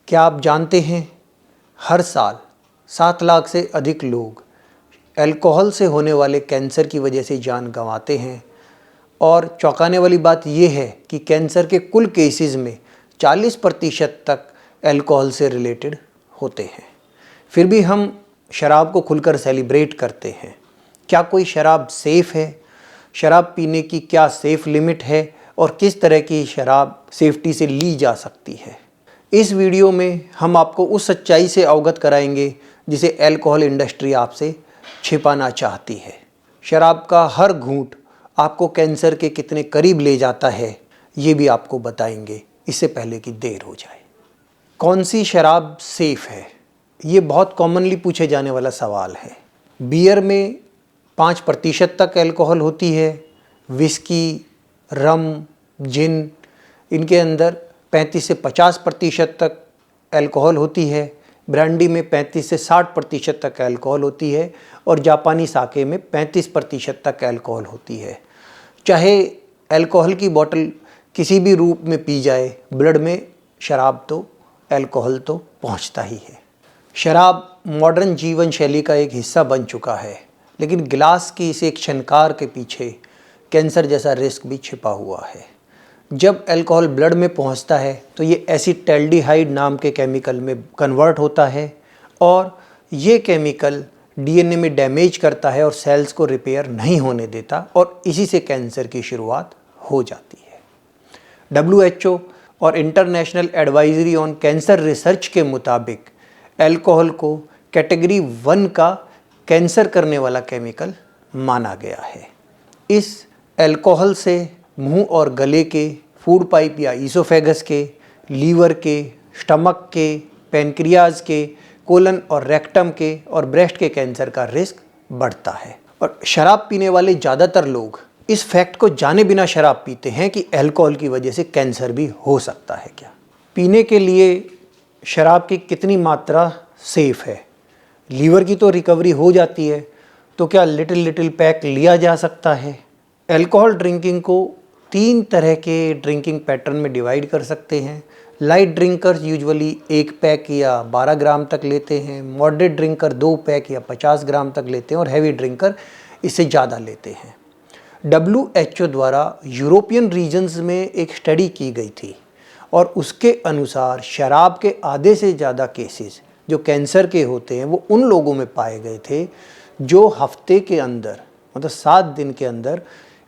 क्या आप जानते हैं, हर साल 7 लाख से अधिक लोग अल्कोहल से होने वाले कैंसर की वजह से जान गंवाते हैं। और चौंकाने वाली बात यह है कि कैंसर के कुल केसेस में 40% तक अल्कोहल से रिलेटेड होते हैं। फिर भी हम शराब को खुलकर सेलिब्रेट करते हैं। क्या कोई शराब सेफ़ है? शराब पीने की क्या सेफ़ लिमिट है और किस तरह की शराब सेफ्टी से ली जा सकती है? इस वीडियो में हम आपको उस सच्चाई से अवगत कराएंगे जिसे अल्कोहल इंडस्ट्री आपसे छिपाना चाहती है। शराब का हर घूंट आपको कैंसर के कितने करीब ले जाता है, ये भी आपको बताएंगे इससे पहले कि देर हो जाए। कौन सी शराब सेफ़ है? ये बहुत कॉमनली पूछे जाने वाला सवाल है। बियर में 5% तक अल्कोहल होती है। विस्की, रम, जिन, इनके अंदर 35 से 50% तक अल्कोहल होती है। ब्रांडी में 35 से 60% तक अल्कोहल होती है और जापानी साके में 35% तक अल्कोहल होती है। चाहे अल्कोहल की बोतल किसी भी रूप में पी जाए, ब्लड में शराब तो अल्कोहल तो पहुंचता ही है। शराब मॉडर्न जीवन शैली का एक हिस्सा बन चुका है, लेकिन गिलास की इस एक क्षणकार के पीछे कैंसर जैसा रिस्क भी छिपा हुआ है। जब अल्कोहल ब्लड में पहुंचता है तो ये एसिटाल्डिहाइड नाम के केमिकल में कन्वर्ट होता है और ये केमिकल डीएनए में डैमेज करता है और सेल्स को रिपेयर नहीं होने देता और इसी से कैंसर की शुरुआत हो जाती है। WHO और international advisory on cancer research के मुताबिक अल्कोहल को कैटेगरी 1 का कैंसर करने वाला केमिकल माना गया है। इस अल्कोहल से मुंह और गले के, फूड पाइप या ईसोफेगस के, लीवर के, स्टमक के, पैनक्रियाज के, कोलन और रेक्टम के और ब्रेस्ट के कैंसर का रिस्क बढ़ता है। और शराब पीने वाले ज़्यादातर लोग इस फैक्ट को जाने बिना शराब पीते हैं कि अल्कोहल की वजह से कैंसर भी हो सकता है क्या। पीने के लिए शराब की कितनी मात्रा सेफ़ है? लीवर की तो रिकवरी हो जाती है, तो क्या लिटिल पैक लिया जा सकता है? अल्कोहल ड्रिंकिंग को 3 तरह के ड्रिंकिंग पैटर्न में डिवाइड कर सकते हैं। लाइट ड्रिंकर्स यूजुअली 1 पैक या 12 ग्राम तक लेते हैं। मॉडरेट ड्रिंकर 2 पैक या 50 ग्राम तक लेते हैं और हैवी ड्रिंकर इससे ज़्यादा लेते हैं। WHO द्वारा यूरोपियन रीजन्स में एक स्टडी की गई थी और उसके अनुसार शराब के आधे से ज़्यादा केसेस जो कैंसर के होते हैं वो उन लोगों में पाए गए थे जो हफ्ते के अंदर, मतलब 7 दिन के अंदर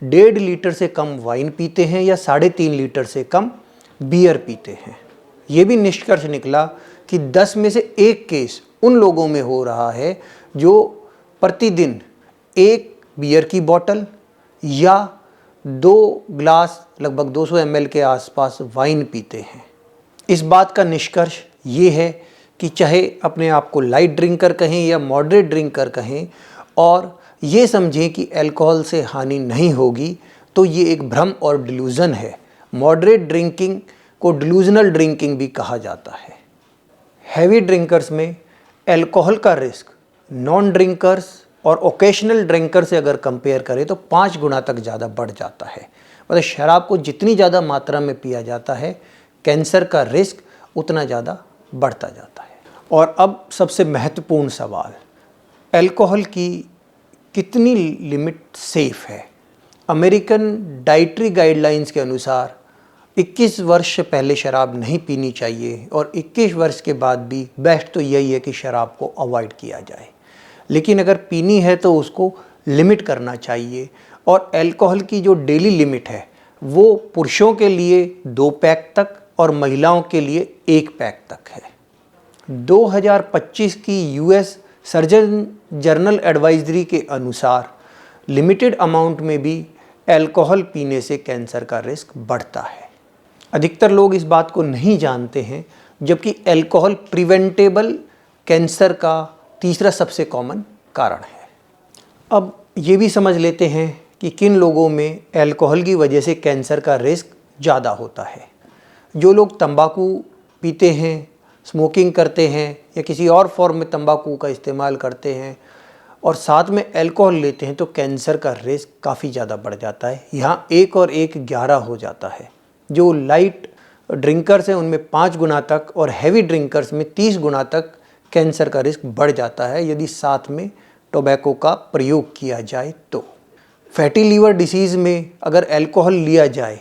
1.5 लीटर से कम वाइन पीते हैं या 3.5 लीटर से कम बियर पीते हैं। ये भी निष्कर्ष निकला कि 10 में से 1 केस उन लोगों में हो रहा है जो प्रतिदिन 1 बियर की बोतल या 2 ग्लास लगभग 200 ml के आसपास वाइन पीते हैं। इस बात का निष्कर्ष ये है कि चाहे अपने आप को लाइट ड्रिंकर कहें या मॉडरेट ड्रिंकर कहें और ये समझें कि अल्कोहल से हानि नहीं होगी, तो ये एक भ्रम और डिल्यूज़न है। मॉडरेट ड्रिंकिंग को डिल्यूजनल ड्रिंकिंग भी कहा जाता है। हैवी ड्रिंकर्स में अल्कोहल का रिस्क नॉन ड्रिंकर्स और ओकेशनल ड्रिंकर से अगर कंपेयर करें तो 5 गुना तक ज़्यादा बढ़ जाता है। मतलब शराब को जितनी ज़्यादा मात्रा में पिया जाता है, कैंसर का रिस्क उतना ज़्यादा बढ़ता जाता है। और अब सबसे महत्वपूर्ण सवाल, अल्कोहल की कितनी लिमिट सेफ़ है? अमेरिकन डाइटरी गाइडलाइंस के अनुसार 21 वर्ष से पहले शराब नहीं पीनी चाहिए और 21 वर्ष के बाद भी बेस्ट तो यही है कि शराब को अवॉइड किया जाए। लेकिन अगर पीनी है तो उसको लिमिट करना चाहिए और अल्कोहल की जो डेली लिमिट है वो पुरुषों के लिए 2 पैक तक और महिलाओं के लिए 1 पैक तक है। 2025 की US सर्जन जर्नल एडवाइजरी के अनुसार लिमिटेड अमाउंट में भी अल्कोहल पीने से कैंसर का रिस्क बढ़ता है। अधिकतर लोग इस बात को नहीं जानते हैं, जबकि अल्कोहल प्रिवेंटेबल कैंसर का तीसरा सबसे कॉमन कारण है। अब ये भी समझ लेते हैं कि किन लोगों में अल्कोहल की वजह से कैंसर का रिस्क ज़्यादा होता है। जो लोग तंबाकू पीते हैं, स्मोकिंग करते हैं या किसी और फॉर्म में तंबाकू का इस्तेमाल करते हैं और साथ में अल्कोहल लेते हैं तो कैंसर का रिस्क काफ़ी ज़्यादा बढ़ जाता है। यहाँ 1 और 1 11 हो जाता है। जो लाइट ड्रिंकर्स हैं उनमें 5 गुना तक और हैवी ड्रिंकर्स में 30 गुना तक कैंसर का रिस्क बढ़ जाता है यदि साथ में टोबैको का प्रयोग किया जाए तो। फैटी लीवर डिसीज़ में अगर अल्कोहल लिया जाए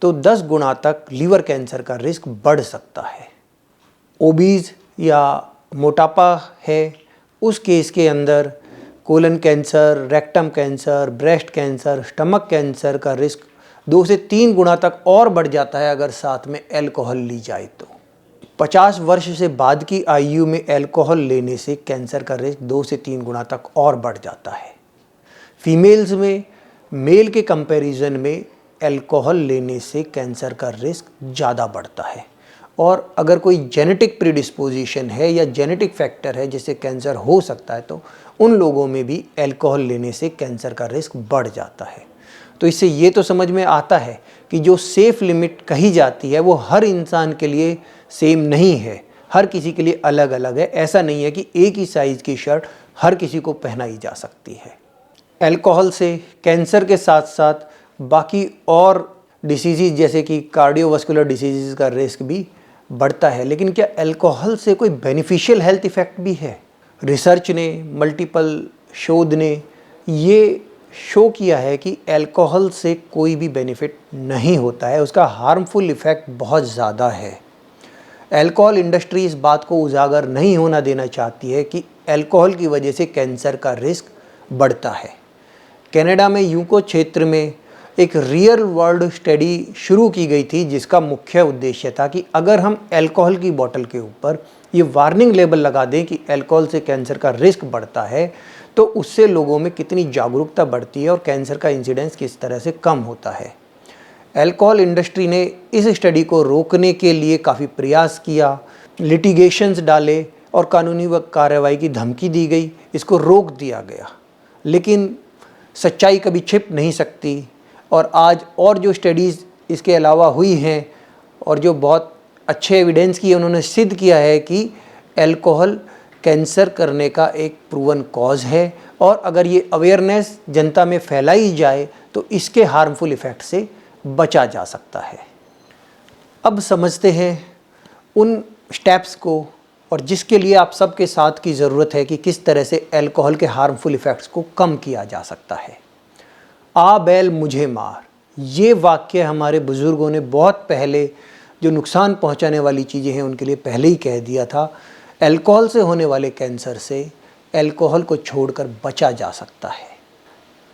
तो 10 गुना तक लीवर कैंसर का रिस्क बढ़ सकता है। ओबीज या मोटापा है उस केस के अंदर colon cancer, rectum cancer, breast cancer, stomach cancer का रिस्क 2 से 3 गुना तक और बढ़ जाता है अगर साथ में अल्कोहल ली जाए तो। 50 वर्ष से बाद की आयु में अल्कोहल लेने से कैंसर का रिस्क 2 से 3 गुना तक और बढ़ जाता है। फीमेल्स में मेल के कंपैरिजन में अल्कोहल लेने से कैंसर का रिस्क ज़्यादा बढ़ता है और अगर कोई जेनेटिक प्रीडिस्पोजिशन है या जेनेटिक फैक्टर है जिससे कैंसर हो सकता है तो उन लोगों में भी अल्कोहल लेने से कैंसर का रिस्क बढ़ जाता है। तो इससे ये तो समझ में आता है कि जो सेफ़ लिमिट कही जाती है वो हर इंसान के लिए सेम नहीं है, हर किसी के लिए अलग अलग है। ऐसा नहीं है कि एक ही साइज़ की शर्ट हर किसी को पहनाई जा सकती है। अल्कोहल से कैंसर के साथ साथ बाकी और डिसीज़ जैसे कि कार्डियोवास्कुलर डिसीज़ का रिस्क भी बढ़ता है। लेकिन क्या अल्कोहल से कोई बेनिफिशियल हेल्थ इफ़ेक्ट भी है? रिसर्च ने, मल्टीपल शोध ने ये शो किया है कि अल्कोहल से कोई भी बेनिफिट नहीं होता है, उसका हार्मफुल इफ़ेक्ट बहुत ज़्यादा है। अल्कोहल इंडस्ट्री इस बात को उजागर नहीं होना देना चाहती है कि अल्कोहल की वजह से कैंसर का रिस्क बढ़ता है। कनाडा में यूको क्षेत्र में एक रियल वर्ल्ड स्टडी शुरू की गई थी जिसका मुख्य उद्देश्य था कि अगर हम अल्कोहल की बोतल के ऊपर ये वार्निंग लेबल लगा दें कि अल्कोहल से कैंसर का रिस्क बढ़ता है तो उससे लोगों में कितनी जागरूकता बढ़ती है और कैंसर का इंसिडेंस किस तरह से कम होता है। अल्कोहल इंडस्ट्री ने इस स्टडी को रोकने के लिए काफ़ी प्रयास किया, लिटिगेशंस डाले और कानूनी कार्रवाई की धमकी दी गई, इसको रोक दिया गया। लेकिन सच्चाई कभी छिप नहीं सकती और आज और जो स्टडीज़ इसके अलावा हुई हैं और जो बहुत अच्छे एविडेंस की उन्होंने सिद्ध किया है कि अल्कोहल कैंसर करने का एक प्रूवन कॉज है और अगर ये अवेयरनेस जनता में फैलाई जाए तो इसके हार्मफुल इफ़ेक्ट से बचा जा सकता है। अब समझते हैं उन स्टेप्स को और जिसके लिए आप सबके साथ की ज़रूरत है कि किस तरह से अल्कोहल के हार्मफुल इफ़ेक्ट्स को कम किया जा सकता है। आ बैल मुझे मार, ये वाक्य हमारे बुज़ुर्गों ने बहुत पहले जो नुकसान पहुंचाने वाली चीज़ें हैं उनके लिए पहले ही कह दिया था। अल्कोहल से होने वाले कैंसर से अल्कोहल को छोड़कर बचा जा सकता है।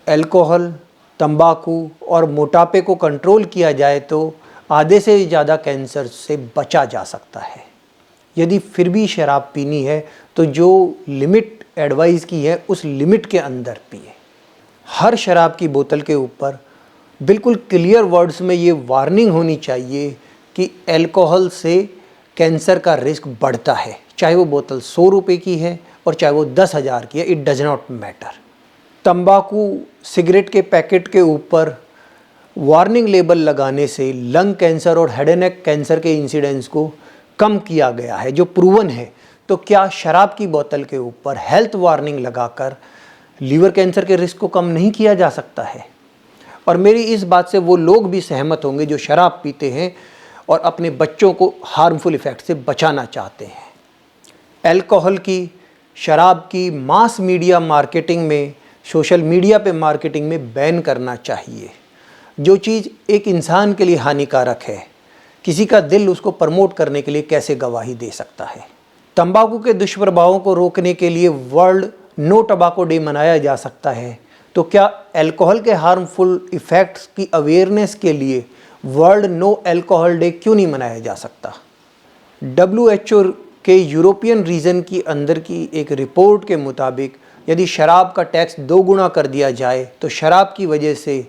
अल्कोहल, तंबाकू और मोटापे को कंट्रोल किया जाए तो आधे से ज़्यादा कैंसर से बचा जा सकता है। यदि फिर भी शराब पीनी है तो जो लिमिट एडवाइस की है उस लिमिट के अंदर पिए। हर शराब की बोतल के ऊपर बिल्कुल क्लियर वर्ड्स में ये वार्निंग होनी चाहिए कि अल्कोहल से कैंसर का रिस्क बढ़ता है, चाहे वो बोतल 100 रुपये की है और चाहे वो 10,000 की है, इट डज नॉट मैटर। तंबाकू सिगरेट के पैकेट के ऊपर वार्निंग लेबल लगाने से लंग कैंसर और हेड एंड नेक कैंसर के इंसिडेंस को कम किया गया है जो प्रूवन है। तो क्या शराब की बोतल के ऊपर हेल्थ वार्निंग लगाकर लीवर कैंसर के रिस्क को कम नहीं किया जा सकता है? और मेरी इस बात से वो लोग भी सहमत होंगे जो शराब पीते हैं और अपने बच्चों को हार्मफुल इफ़ेक्ट से बचाना चाहते हैं। अल्कोहल की, शराब की मास मीडिया मार्केटिंग में, सोशल मीडिया पे मार्केटिंग में बैन करना चाहिए। जो चीज़ एक इंसान के लिए हानिकारक है, किसी का दिल उसको प्रमोट करने के लिए कैसे गवाही दे सकता है? तंबाकू के दुष्प्रभावों को रोकने के लिए वर्ल्ड नो टबाको डे मनाया जा सकता है, तो क्या अल्कोहल के हार्मफुल इफ़ेक्ट्स की अवेयरनेस के लिए वर्ल्ड नो अल्कोहल डे क्यों नहीं मनाया जा सकता? WHO के यूरोपियन रीजन की अंदर की एक रिपोर्ट के मुताबिक यदि शराब का टैक्स 2 गुना कर दिया जाए तो शराब की वजह से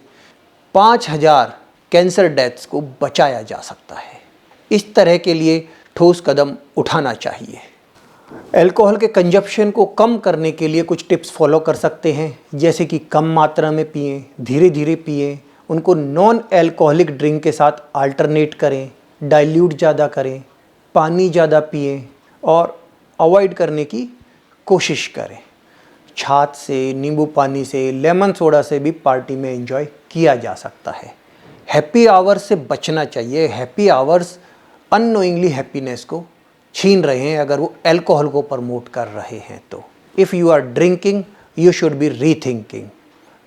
5,000 कैंसर डेथ्स को बचाया जा सकता है। इस तरह के लिए ठोस कदम उठाना चाहिए। अल्कोहल के कंजप्शन को कम करने के लिए कुछ टिप्स फॉलो कर सकते हैं, जैसे कि कम मात्रा में पिएं, धीरे धीरे पिएं, उनको नॉन अल्कोहलिक ड्रिंक के साथ अल्टरनेट करें, डाइल्यूट ज़्यादा करें, पानी ज़्यादा पिएं और अवॉइड करने की कोशिश करें। छाछ से, नींबू पानी से, लेमन सोडा से भी पार्टी में एंजॉय किया जा सकता है। हैप्पी आवर्स से बचना चाहिए। हैप्पी आवर्स अननोइंगली हैप्पीनेस को छीन रहे हैं अगर वो अल्कोहल को प्रमोट कर रहे हैं तो। If you are drinking you should be rethinking.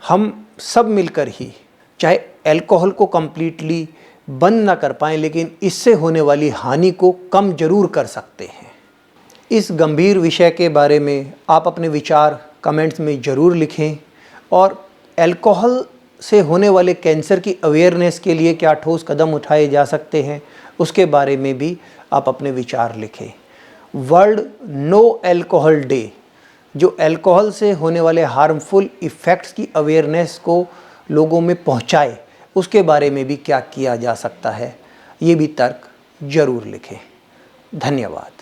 हम सब मिलकर ही चाहे अल्कोहल को कम्प्लीटली बंद ना कर पाएँ लेकिन इससे होने वाली हानि को कम जरूर कर सकते हैं। इस गंभीर विषय के बारे में आप अपने विचार कमेंट्स में ज़रूर लिखें और अल्कोहल से होने वाले कैंसर की अवेयरनेस के लिए क्या ठोस कदम उठाए जा सकते हैं उसके बारे में भी आप अपने विचार लिखें। वर्ल्ड नो अल्कोहल डे जो अल्कोहल से होने वाले हार्मफुल इफ़ेक्ट्स की अवेयरनेस को लोगों में पहुंचाए, उसके बारे में भी क्या किया जा सकता है, ये भी तर्क ज़रूर लिखें। धन्यवाद।